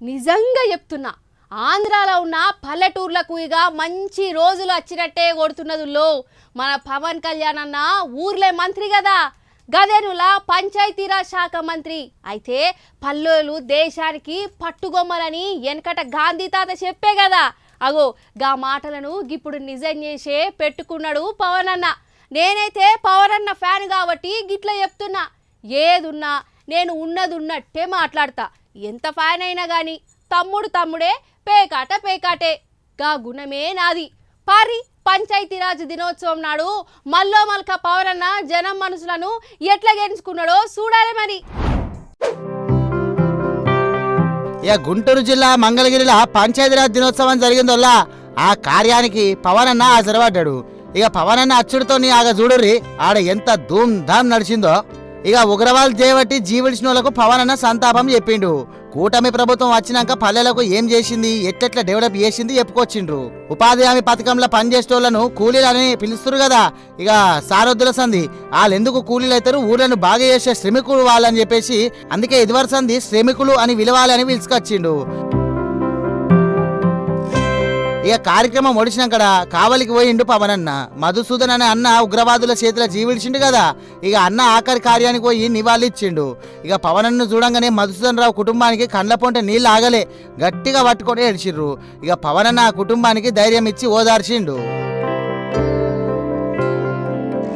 నిజంగా చెప్తున్నా, ఆంధ్రాలో ఉన్న పల్లెటూర్లకు ఇక మంచి రోజులు వచ్చినట్టే కొడుతున్నదుల్లో. మన పవన్ కళ్యాణ్ అన్న ఊర్లే మంత్రి కదా, గదేనుల పంచాయతీరాజ్ శాఖ మంత్రి అయితే పల్లెలు దేశానికి పట్టుగొమ్మలని వెనకట గాంధీ తాత చెప్పే కదా. అగో గా మాటలను ఇప్పుడు నిజం చేసే పెట్టుకున్నాడు పవన్ అన్న. నేనైతే పవన్ అన్న ఫ్యాన్ కాబట్టి గిట్ల చెప్తున్నా. ఏదున్నా నేను ఉన్నదున్నట్టే మాట్లాడతా. ఎంత ఫ్యాన్ అయినా కానీ తమ్ముడు తమ్ముడే, పేకాట పేకాటే. గా గుణమే నాది. పారి పంచాయతీరాజ్ దినోత్సవం నాడు మల్లో మల్క పవన్ అన్న జనం మనసులను ఎట్లా గెలుచుకున్నాడో చూడాలి మరి. ఇక గుంటూరు జిల్లా మంగళగిరిలో పంచాయతీరాజ్ దినోత్సవం జరిగిందోల్లా ఆ కార్యానికి పవన్ అన్న హాజరుపడ్డాడు. ఇక పవన్ అన్న అచ్చుడితో ఆగ చూడుర్రి ఆడ ఎంత ధూమ్ ధామ్ నడిచిందో. ఇక ఉగ్రవాళ్ళు చేయబట్టి జీవిడిచిన వాళ్ళకు పవన్ అన్న సంతాపం చెప్పిండు. కూటమి ప్రభుత్వం వచ్చినాక పల్లెలకు ఏం చేసింది, ఎట్లెట్లా డెవలప్ చేసింది చెప్పుకొచ్చిండ్రు. ఉపాధి హామీ పథకంలో పనిచేసేటోళ్లను కూలీలని పిలుస్తురు కదా. ఇక సారొద్దుల సంధి వాళ్ళు ఎందుకు కూలీలు అవుతారు, ఊళ్ళను బాగా చేసే శ్రమికులు వాళ్ళని చెప్పేసి అందుకే ఇదివర సంధి శ్రమికులు అని పిలవాలని పిలుచుకొచ్చిండు. ఇక కార్యక్రమం ఒడిచినాక కావలికి పోయిండు పవన్ అన్న. మధుసూదన్ అనే అన్న ఉగ్రవాదుల చేతిలో జీవిడిచిండు కదా. ఇక అన్న ఆఖరి కార్యానికి పోయి నివాళిచ్చిండు. ఇక పవన్ అన్న చూడంగానే మధుసూదన్ రావు కుటుంబానికి కండ్ల పొంట నీళ్ళు ఆగలే, గట్టిగా పట్టుకొని ఏడ్చిర్రు. ఇక పవన్ అన్న కుటుంబానికి ధైర్యం ఇచ్చి ఓదార్చిండు.